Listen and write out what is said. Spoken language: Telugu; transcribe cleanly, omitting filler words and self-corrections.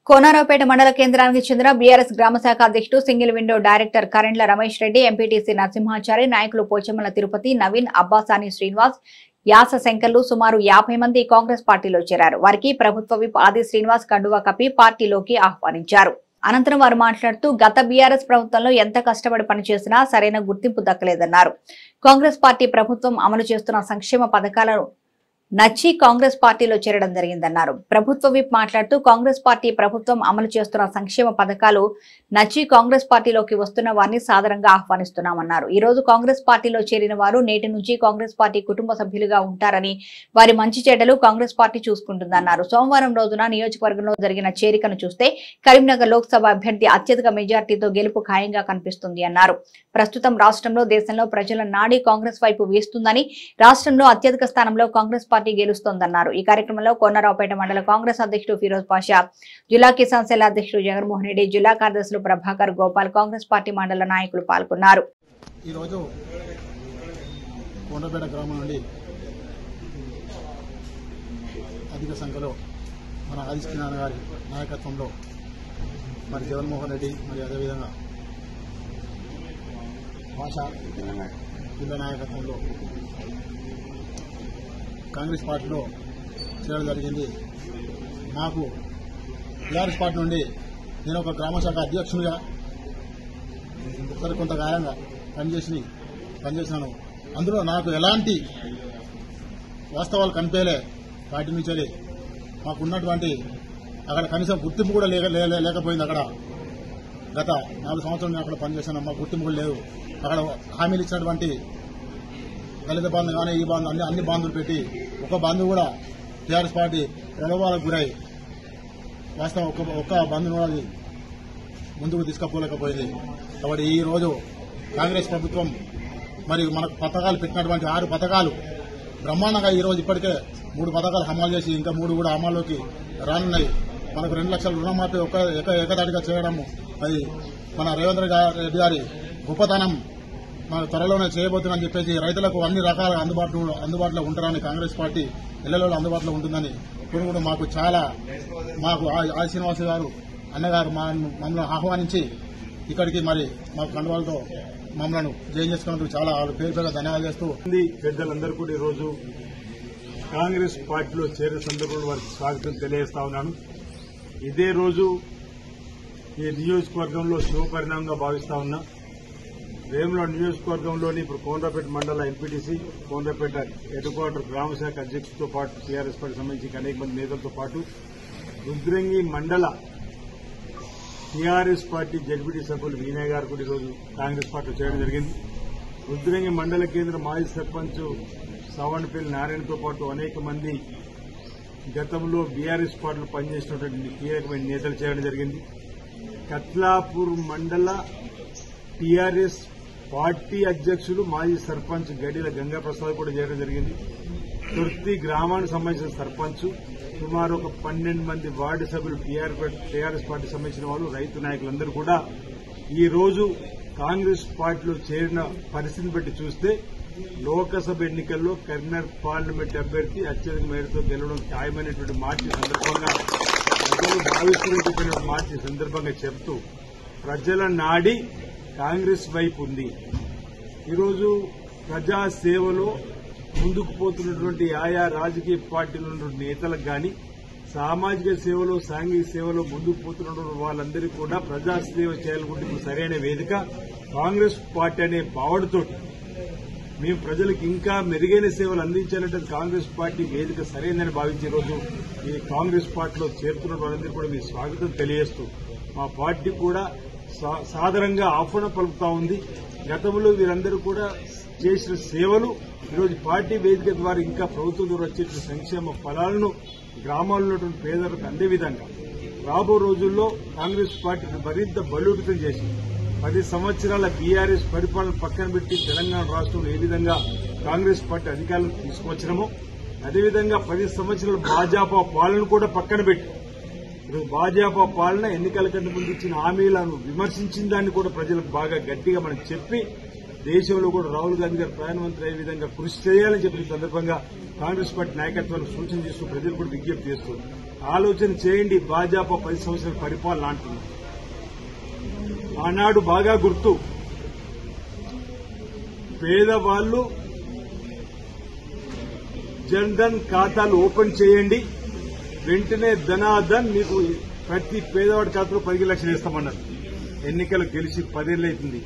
కోనరావుపేట మండల కేంద్రానికి చెందిన బీఆర్ఎస్ గ్రామ శాఖ అధ్యక్షుడు single window director Karendla Ramesh Reddy, MPTC Narasimhachari, నాయకులు పోచమ్మల తిరుపతి, నవీన్, అబ్బాసాని శ్రీనివాస్, యాస శంకర్లు సుమారు 50 మంది కాంగ్రెస్ పార్టీలో చేరారు. వారికి ప్రభుత్వ విప్ ఆది శ్రీనివాస్ కండువా కప్పి పార్టీలోకి ఆహ్వానించారు. అనంతరం వారు మాట్లాడుతూ గత బీఆర్ఎస్ ప్రభుత్వంలో ఎంత కష్టపడి పనిచేసినా సరైన గుర్తింపు దక్కలేదన్నారు. కాంగ్రెస్ పార్టీ ప్రభుత్వం అమలు చేస్తున్న సంక్షేమ పథకాలను నచ్చి కాంగ్రెస్ పార్టీలో చేరడం జరిగిందన్నారు. ప్రభుత్వ విప్ మాట్లాడుతూ కాంగ్రెస్ పార్టీ ప్రభుత్వం అమలు చేస్తున్న సంక్షేమ పథకాలు నచ్చి కాంగ్రెస్ పార్టీలోకి వస్తున్న వారిని సాదరంగా ఆహ్వానిస్తున్నామన్నారు. ఈ రోజు కాంగ్రెస్ పార్టీలో చేరిన వారు నేటి నుంచి కాంగ్రెస్ పార్టీ కుటుంబ సభ్యులుగా ఉంటారని, వారి మంచి చెడ్డలు కాంగ్రెస్ పార్టీ చూసుకుంటుందన్నారు. సోమవారం రోజున నియోజకవర్గంలో జరిగిన చేరికను చూస్తే కరీంనగర్ లోక్సభ అభ్యర్థి అత్యధిక మెజార్టీతో గెలుపు ఖాయంగా కనిపిస్తుంది అన్నారు. ప్రస్తుతం రాష్ట్రంలో దేశంలో ప్రజల నాడి కాంగ్రెస్ వైపు వేస్తుందని, రాష్ట్రంలో అత్యధిక స్థానంలో కాంగ్రెస్ పార్టీ గెలుస్తోందన్నారు. ఈ కార్యక్రమంలో కోనరావుపేట మండల కాంగ్రెస్ అధ్యక్షుడు ఫిరోజ్ పాషా, జిల్లా కిసాన్ సెల్ అధ్యక్షుడు జగన్మోహన్ రెడ్డి, జిల్లా కార్యదర్శులు ప్రభాకర్, గోపాల్, కాంగ్రెస్ పార్టీ మండల నాయకులు పాల్గొన్నారు. ఈ రోజు కోనరావుపేట గ్రామం నుండి అధిక సంఖ్యలో మన ఆది శ్రీనారాయణ గారి నాయకత్వంలో మరి జగన్మోహన్ రెడ్డి మరి అదేవిధంగా భాష జిల్లా నాయకత్వంలో కాంగ్రెస్ పార్టీలో చేరడం జరిగింది. మాకు టీఆర్ఎస్ పార్టీ నుండి నేను ఒక గ్రామ శాఖ అధ్యక్షునిగా కొంతకాలంగా పనిచేసినాను. అందులో నాకు ఎలాంటి వాస్తవాలు కనిపించలే. పార్టీ నుంచి మాకు ఉన్నటువంటి అక్కడ కనీసం గుర్తింపు కూడా లేకపోయింది. అక్కడ గత 4 సంవత్సరాలు నేను అక్కడ పనిచేశాను. మాకు గుర్తింపు కూడా లేదు. అక్కడ హామీలు ఇచ్చినటువంటి దళిత బంధు కానీ ఈ బంధు అన్ని బంధువులు పెట్టి ఒక బంధు కూడా టీఆర్ఎస్ పార్టీ ప్రలోభాలకు గురై వాస్తవం ఒక్క బంధును కూడా ముందుకు తీసుకుపోలేకపోయింది. కాబట్టి ఈ రోజు కాంగ్రెస్ ప్రభుత్వం మరి మనకు పథకాలు పెట్టినటువంటి 6 పథకాలు బ్రహ్మాండంగా ఈ రోజు ఇప్పటికే 3 పథకాలు అమలు చేసి ఇంకా 3 కూడా అమల్లోకి రానున్నాయి. మనకు 2 లక్షల రుణమాఫీ ఏకదాటిగా చేయడం అది మన రేవంత్ రెడ్డి గారి గొప్పతనం. మన త్వరలోనే చేయబోతుందని చెప్పేసి రైతులకు అన్ని రకాల అందుబాటులో ఉంటారని కాంగ్రెస్ పార్టీ ఇళ్లలో అందుబాటులో ఉంటుందని కూడా మాకు ఆది శ్రీనివాస్ గారు అన్నగారు మమ్మల్ని ఆహ్వానించి ఇక్కడికి మరి మాకు కండువాలతో మమ్మల్ని జైన్ చేసుకున్నందుకు చాలా పేరు ధన్యవాదాలు చేస్తూ పెద్దలందరూ కూడా ఈరోజు కాంగ్రెస్ పార్టీలో చేరిన సందర్భంలో వారికి స్వాగతం తెలియజేస్తా ఉన్నాను. ఇదే రోజు ఈ నియోజకవర్గంలో శుభపరిణామంగా భావిస్తా ఉన్నా. వేములవాడ నియోజకవర్గంలోని ఇప్పుడు కోనరావుపేట మండల ఎంపీటీసీ, కోనరావుపేట హెడ్ క్వార్టర్ గ్రామ శాఖ అధ్యక్షుడితో పాటు టీఆర్ఎస్ పార్టీ సంబంధించి అనేక మంది నేతలతో పాటు రుద్రంగి మండల టీఆర్ఎస్ పార్టీ జడ్పీటీ సభ్యులు వీణయ్య గారు కూడా ఈరోజు కాంగ్రెస్ పార్టీలో చేయడం జరిగింది. రుద్రంగి మండల కేంద్ర మాజీ సర్పంచ్ సవణపల్లి నారాయణతో పాటు అనేక మంది గతంలో బీఆర్ఎస్ పార్టీలో పనిచేసినటువంటి కీలకమైన నేతలు చేయడం జరిగింది. కత్లాపూర్ మండల టీఆర్ఎస్ పార్టీ అధ్యక్షుడు మాజీ సర్పంచ్ గడిల గంగాప్రసాద్ కూడా చేయడం జరిగింది. తుర్తి గ్రామానికి సంబంధించిన సర్పంచ్, సుమారు ఒక 12 మంది వార్డు సభ్యులు టీఆర్ఎస్ పార్టీ సంబంధించిన వాళ్ళు, రైతు నాయకులందరూ కూడా ఈ రోజు కాంగ్రెస్ పార్టీలో చేరిన పరిస్థితిని బట్టి చూస్తే లోకసభ ఎన్నికల్లో కరీంనగర్ పార్లమెంట్ అభ్యర్థి అత్యధిక మేరతో గెలవడం ఖాయమైనటువంటి మాట సందర్భంగా ప్రజలు భావిస్తున్న మాట సందర్భంగా చెప్తూ ప్రజల నాడి కాంగ్రెస్ వైపు ఉంది. ఈరోజు ప్రజా సేవలో ముందుకు పోతున్నటువంటి ఆయా రాజకీయ పార్టీల నేతలకు గాని, సామాజిక సేవలో సాంఘిక సేవలో ముందుకు పోతున్నటువంటి వాళ్ళందరికీ కూడా ప్రజా సేవ చేయాలనుకుంటే ఇప్పుడు సరైన వేదిక కాంగ్రెస్ పార్టీ అనే భావనతోటి మేము ప్రజలకు ఇంకా మెరుగైన సేవలు అందించాలంటే కాంగ్రెస్ పార్టీ వేదిక సరైనదని భావించే రోజు ఈ కాంగ్రెస్ పార్టీలో చేరుతున్న వాళ్ళందరూ కూడా మీ స్వాగతం తెలియజేస్తూ మా పార్టీ కూడా సాదరంగా ఆహ్వానం పలుకుతా ఉంది. గతంలో వీరందరూ కూడా చేసిన సేవలు ఈరోజు పార్టీ వేదిక ద్వారా ఇంకా ప్రభుత్వం ద్వారా వచ్చే సంక్షేమ ఫలాలను గ్రామాల్లో పేదలకు అందే విధంగా రాబో రోజుల్లో కాంగ్రెస్ పార్టీని మరింత బలోపేతం చేసి 10 సంవత్సరాల బీఆర్ఎస్ పరిపాలన పక్కన పెట్టి తెలంగాణ రాష్ట్రంలో ఏ విధంగా కాంగ్రెస్ పార్టీ అధికారులను తీసుకువచ్చినమో అదేవిధంగా 10 సంవత్సరాల భాజపా పాలన కూడా పక్కన పెట్టి భాజపా పాలన ఎన్నికల కంటే ముందు ఇచ్చిన హామీలను విమర్శించిన దాన్ని కూడా ప్రజలకు బాగా గట్టిగా మనం చెప్పి దేశంలో కూడా రాహుల్ గాంధీ గారు ప్రధానమంత్రి అయ్యే విధంగా కృషి చేయాలని చెప్పిన సందర్భంగా కాంగ్రెస్ పార్టీ నాయకత్వానికి సూచన చేస్తూ ప్రజలు కూడా విజ్ఞప్తి చేస్తున్నారు. ఆలోచన చేయండి. భాజపా 10 సంవత్సరాల పరిపాలన అంటున్నారు. ఆనాడు బాగా గుర్తు, పేదవాళ్లు జన్ ధన్ ఖాతాలు ఓపెన్ చేయండి, వెంటనే ధనాధన్ మీకు ప్రతి పేదవాడి ఖాతాలో 10 లక్షలు వేస్తామన్నారు. ఎన్నికలు గెలిచి 10 ఏళ్లైతుంది.